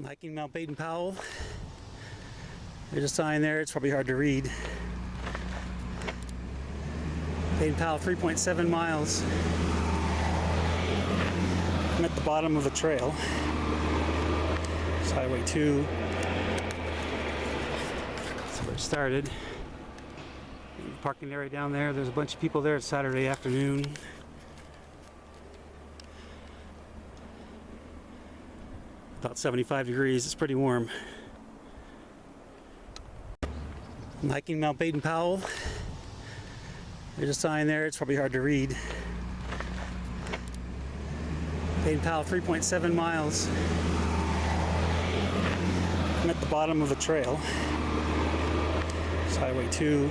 I'm hiking Mount Baden-Powell. There's a sign there, it's probably hard to read. Baden-Powell, 3.7 miles. I'm at the bottom of the trail. It's Highway 2. That's where it started. Parking area down there. There's a bunch of people there. It's Saturday afternoon. About 75 degrees. It's pretty warm. I'm hiking Mount Baden-Powell. There's a sign there. It's probably hard to read. Baden-Powell, 3.7 miles. I'm at the bottom of the trail. It's Highway 2.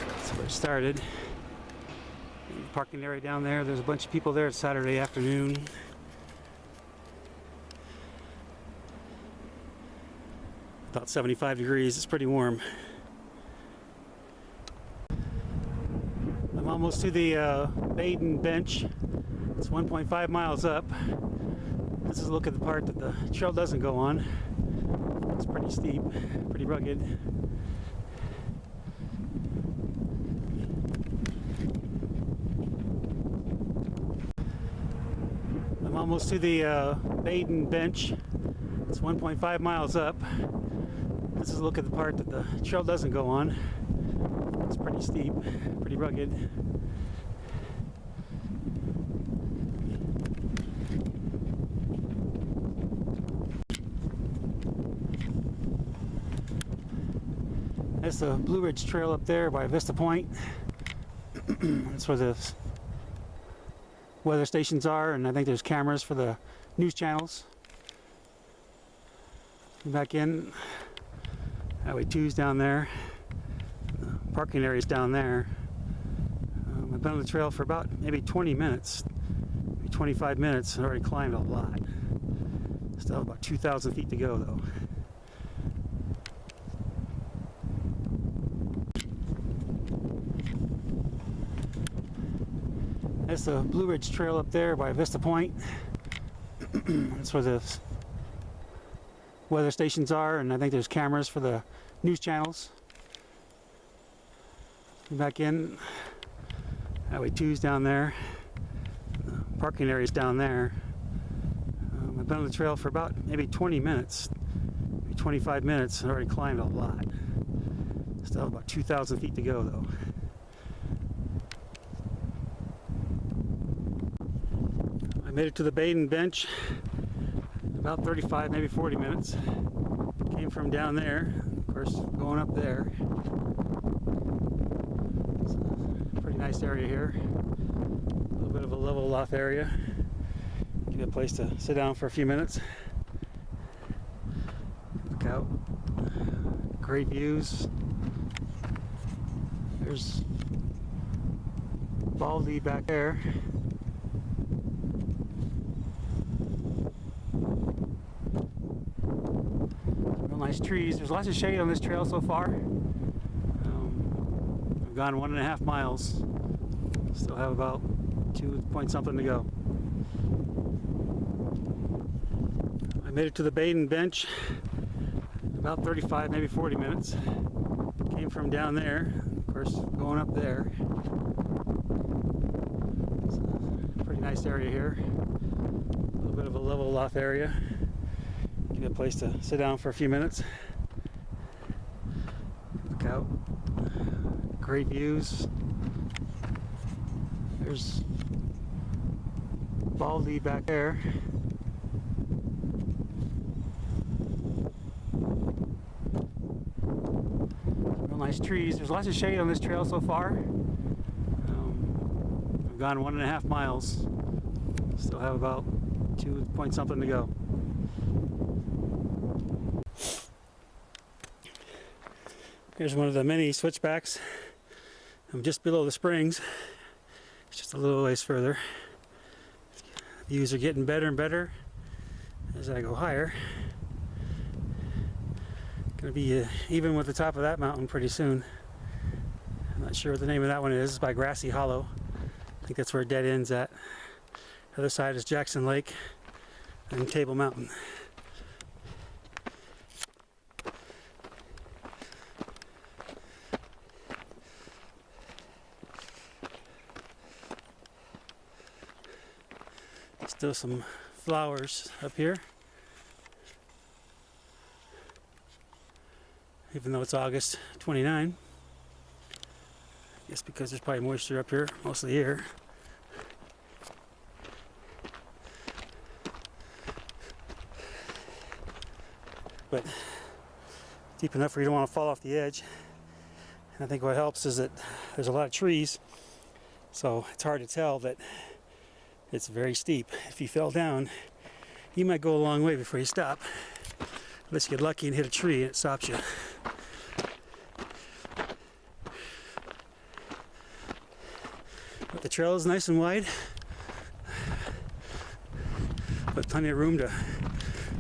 That's where it started. Parking area down there. There's a bunch of people there. It's Saturday afternoon. About 75 degrees. It's pretty warm. I'm almost to the Baden bench. It's 1.5 miles up. This is a look at the part that the trail doesn't go on. It's pretty steep, pretty rugged. I'm almost to the Baden bench. It's 1.5 miles up. This is a look at the part that the trail doesn't go on. It's pretty steep, pretty rugged. That's the Blue Ridge Trail up there by Vista Point. That's where the weather stations are, and I think there's cameras for the news channels. Back in. Highway 2's down there. The parking area's down there. I've been on the trail for about maybe 20 minutes, maybe 25 minutes. I've already climbed a lot. Still about 2,000 feet to go though. That's the Blue Ridge Trail up there by Vista Point. That's where the weather stations are, and I think there's cameras for the news channels. Back in. Highway 2's down there. The parking area's down there. I've been on the trail for about maybe 20 minutes, maybe 25 minutes. I've already climbed a lot. Still have about 2,000 feet to go though. I made it to the Baden bench. About 35, maybe 40 minutes. Came from down there, of course, going up there. It's a pretty nice area here. A little bit of a level off area. Get a place to sit down for a few minutes. Look out. Great views. There's Baldy back there. Nice trees. There's lots of shade on this trail so far. I've gone 1.5 miles. Still have about 2 point something to go. I made it to the Baden bench. About 35, maybe 40 minutes. Came from down there, of course, going up there. It's a pretty nice area here. A little bit of a level off area. Get a place to sit down for a few minutes. Look out. Great views. There's Baldy back there. Real nice trees. There's lots of shade on this trail so far. I've gone 1.5 miles. Still have about 2 point something to go. Here's one of the mini switchbacks. I'm just below the springs. It's just a little ways further. Views are getting better and better as I go higher. Gonna be even with the top of that mountain pretty soon. I'm not sure what the name of that one is. It's by Grassy Hollow. I think that's where it dead ends at. The other side is Jackson Lake. and Table Mountain. Still some flowers up here, even though it's August 29. I guess because there's probably moisture up here most of the year. But deep enough where you don't want to fall off the edge. And I think what helps is that there's a lot of trees, so it's hard to tell that it's very steep. If you fell down, you might go a long way before you stop. Unless you get lucky and hit a tree and it stops you. But the trail is nice and wide. But plenty of room to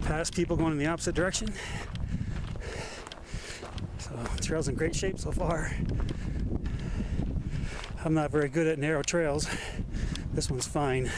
pass people going in the opposite direction. So the trail's in great shape so far. I'm not very good at narrow trails. This one's fine.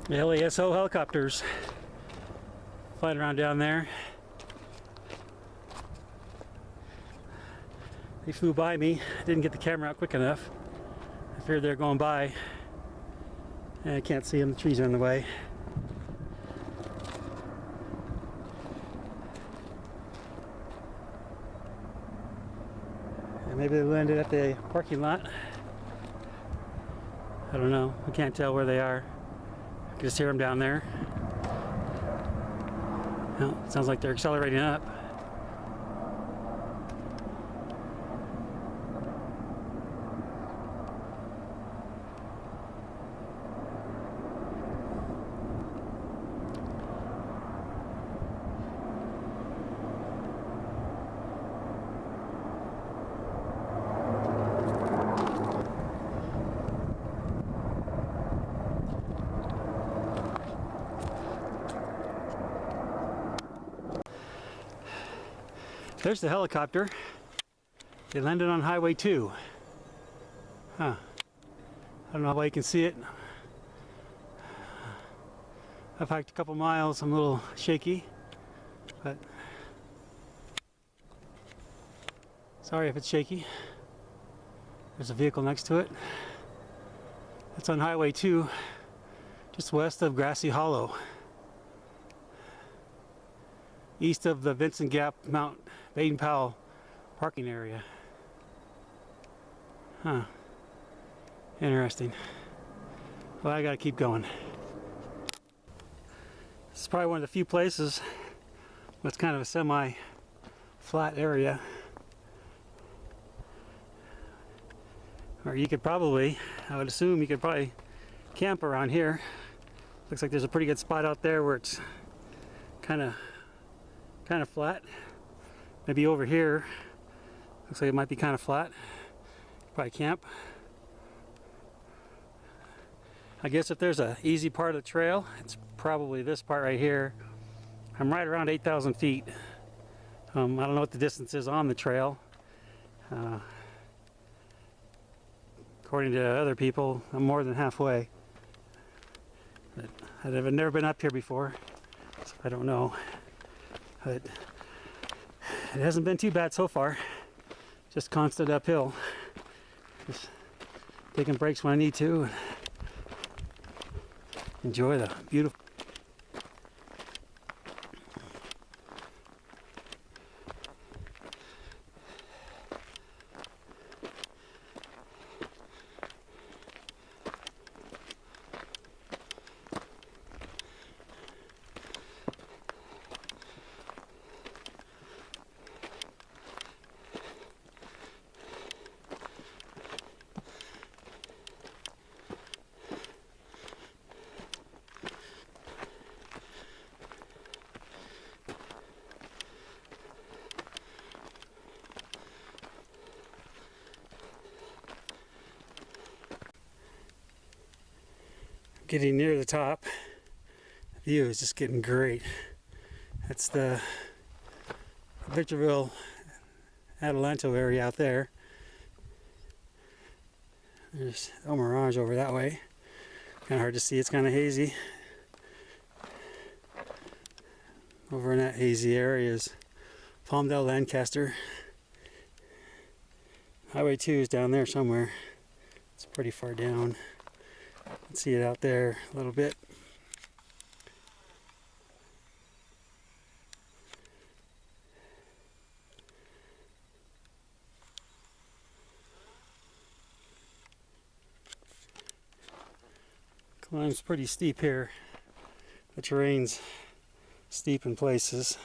The LASO helicopters flying around down there. They flew by me. I didn't get the camera out quick enough. I figured they were going by. And I can't see them, the trees are in the way. And maybe they landed at the parking lot. I don't know. I can't tell where they are. I can just hear them down there. Well, it sounds like they're accelerating up. There's the helicopter. They landed on Highway 2. Huh. I don't know how well you can see it. I've hiked a couple miles. I'm a little shaky, but sorry if it's shaky. There's a vehicle next to it. That's on Highway 2, just west of Grassy Hollow, east of the Vincent Gap Mount Baden-Powell parking area. Huh. Interesting. Well, I gotta keep going. This is probably one of the few places that's kind of a semi-flat area. Or you could probably, I would assume you could probably camp around here. Looks like there's a pretty good spot out there where it's kind of flat. Maybe over here, looks like it might be kind of flat. Probably camp. I guess if there's an easy part of the trail, it's probably this part right here. I'm right around 8,000 feet. I don't know what the distance is on the trail. According to other people, I'm more than halfway. But I've never been up here before, so I don't know. But it hasn't been too bad so far. Just constant uphill. Just taking breaks when I need to. Enjoy the beautiful. getting near the top. The view is just getting great. That's the Victorville Adelanto area out there. There's El Mirage over that way. Kind of hard to see, it's kind of hazy. Over in that hazy area is Palmdale, Lancaster. Highway 2 is down there somewhere. It's pretty far down. You can see it out there a little bit. Climb's pretty steep here. The terrain's steep in places.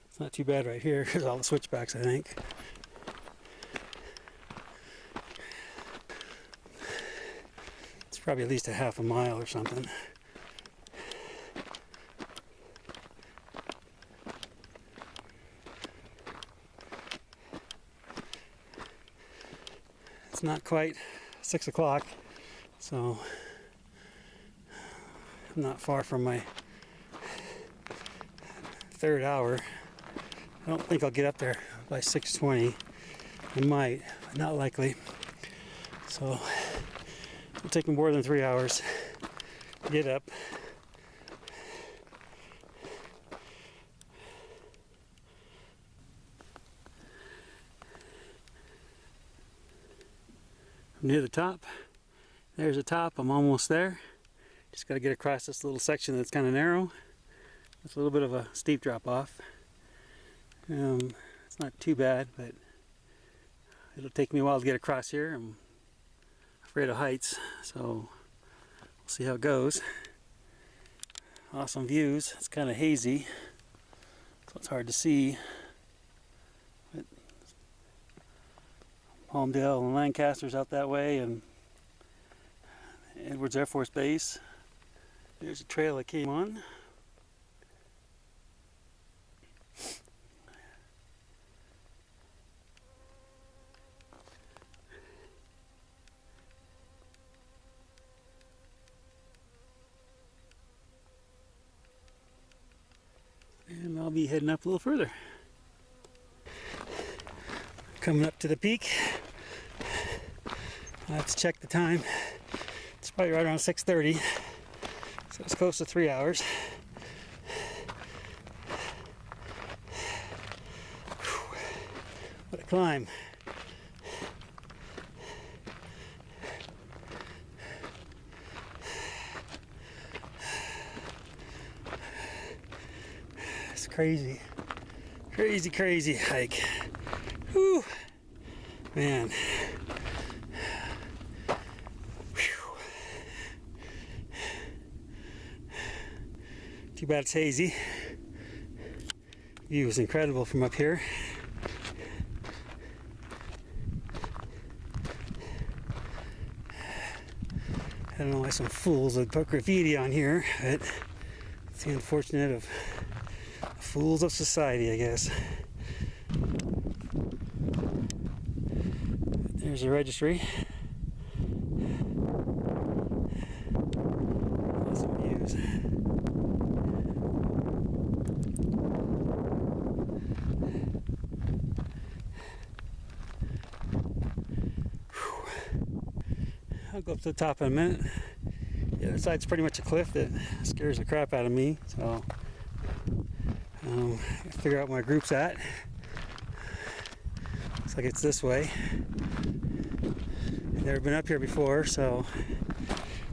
It's not too bad right here. There's all the switchbacks, I think. It's probably at least a half a mile or something. It's not quite 6 o'clock. So I'm not far from my third hour. I don't think I'll get up there by 6:20. I might, but not likely. So it'll take me more than 3 hours to get up. I'm near the top. There's the top, I'm almost there. Just got to get across this little section that's kind of narrow. It's a little bit of a steep drop off. It's not too bad, but it'll take me a while to get across here. I'm afraid of heights, so we'll see how it goes. Awesome views. It's kind of hazy, so it's hard to see. But Palmdale and Lancaster's out that way, and Edwards Air Force Base. There's a trail I came on. And I'll be heading up a little further. Coming up to the peak. I have to check the time. It's probably right around 6:30, so it's close to 3 hours. Whew. What a climb. It's crazy. Crazy, crazy hike. Whew. Man. Too bad it's hazy. View is incredible from up here. I don't know why some fools would put graffiti on here, but it's the unfortunate of the fools of society, I guess. There's a registry. Awesome views. I'll go up to the top in a minute. The other side's pretty much a cliff that scares the crap out of me, so I figure out where my group's at. Looks like it's this way. I've never been up here before, so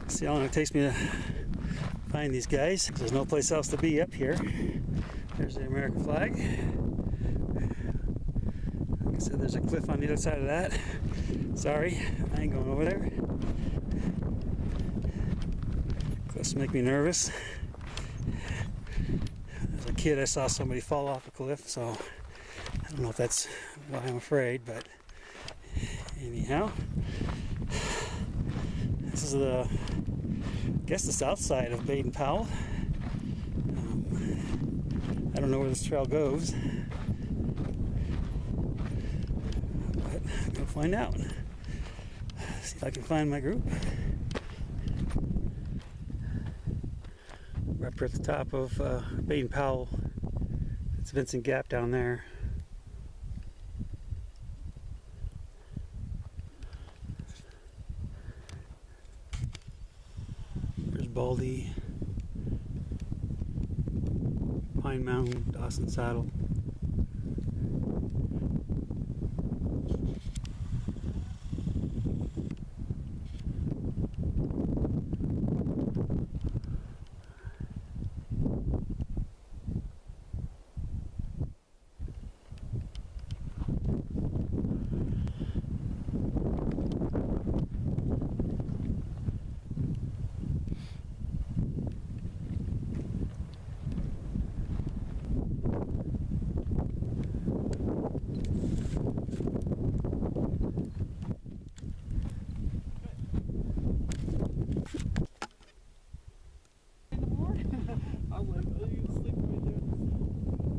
let's see how long it takes me to find these guys. There's no place else to be up here. There's the American flag. Like I said, there's a cliff on the other side of that. Sorry, I ain't going over there. Cliffs make me nervous. As a kid, I saw somebody fall off a cliff, so I don't know if that's why I'm afraid, but anyhow, this is I guess the south side of Baden-Powell. I don't know where this trail goes, but I'm gonna find out. See if I can find my group. We're up here at the top of Baden-Powell. It's Vincent Gap down there. There's Baldy, Pine Mountain, Dawson Saddle.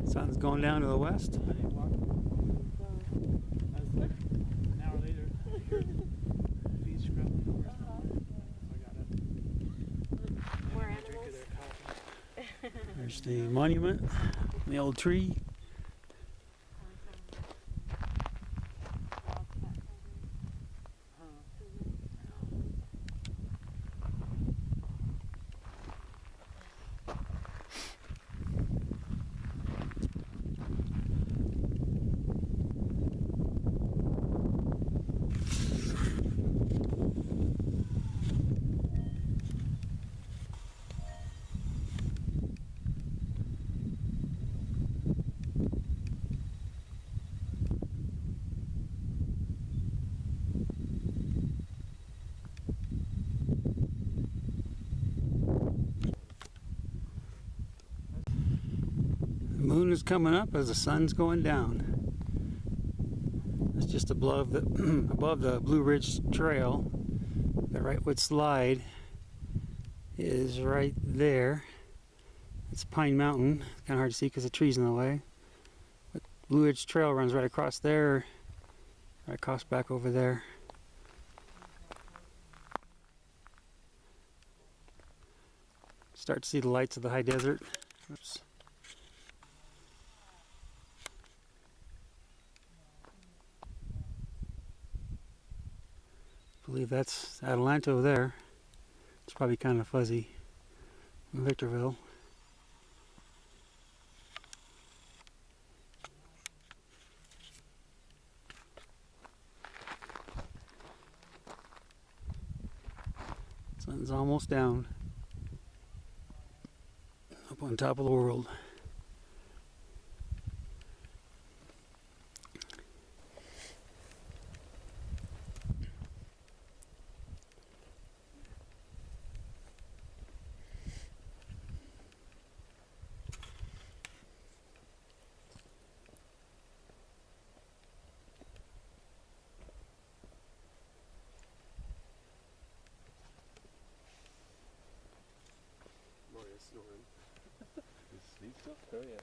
Sun's going down to the west. An hour later, I heard bees scrabbling over somewhere. So I got up. More And I drank animals. their coffee. There's the monument, the old tree. The moon is coming up as the sun's going down. It's just above the above the Blue Ridge Trail. The Wrightwood Slide is right there. It's Pine Mountain. It's kind of hard to see because the tree's in the way. But Blue Ridge Trail runs right across there, right across back over there. Start to see the lights of the high desert. Oops. I believe that's Adelanto there. It's probably kind of fuzzy. Victorville. Sun's almost down. Up on top of the world. Maria's snoring. You sleep still? Oh yeah.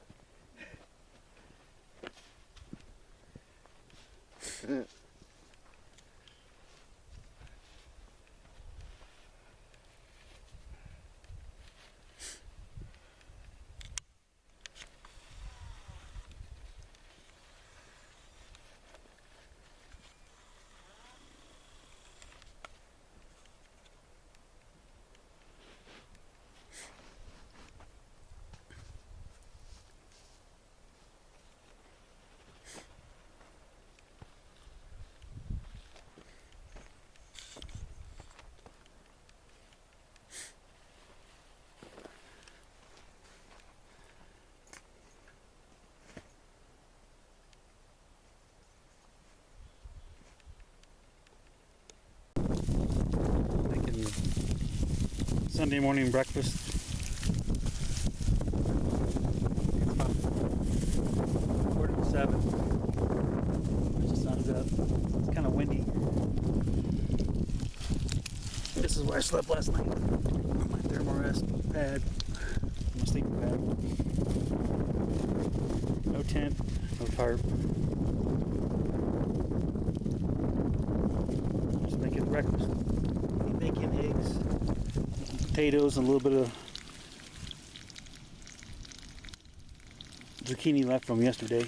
Making Sunday morning breakfast. It's about 6:45. As the sun's up. It's kind of windy. This is where I slept last night. On my thermarest pad. My sleeping pad. No tent, no tarp. Just making breakfast. Bacon, eggs, some potatoes, and a little bit of zucchini left from yesterday.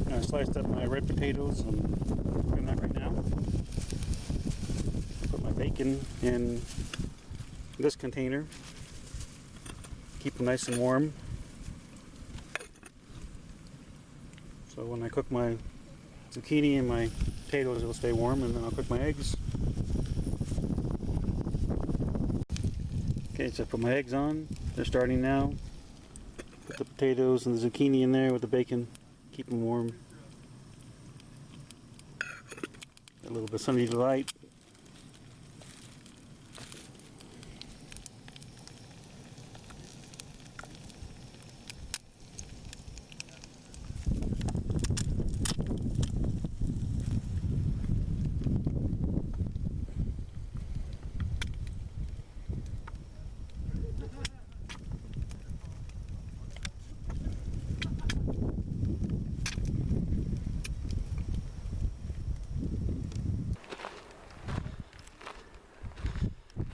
I sliced up my red potatoes. I'm doing that right now. Put my bacon in this container. Keep them nice and warm. So when I cook my zucchini and my potatoes, it'll stay warm, and then I'll cook my eggs. Okay, so I put my eggs on. They're starting now. Put the potatoes and the zucchini in there with the bacon. Keep them warm. A little bit of Sunny Delight.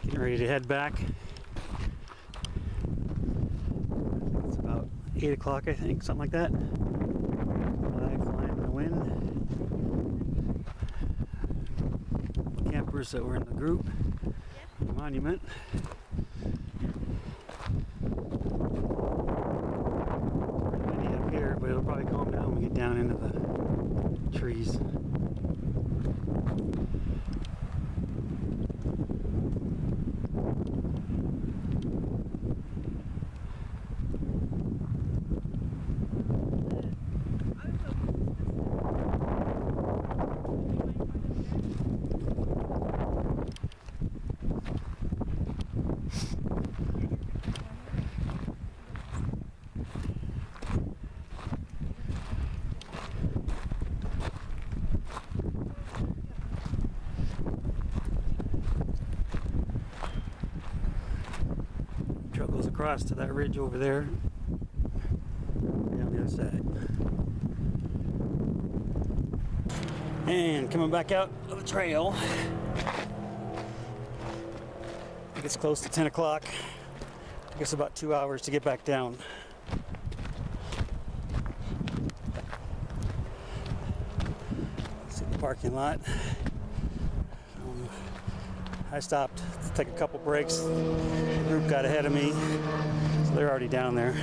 Getting ready to head back. It's about 8 o'clock, I think, something like that. Flag flying in the wind. Campers that were in the group. The monument. Pretty windy up here, but it'll probably calm down when we get down into the trees. Trail goes across to that ridge over there, down the other side. And coming back out of the trail, I think it's close to 10 o'clock. I guess about 2 hours to get back down. See the parking lot. I stopped to take a couple breaks. The group got ahead of me, so they're already down there.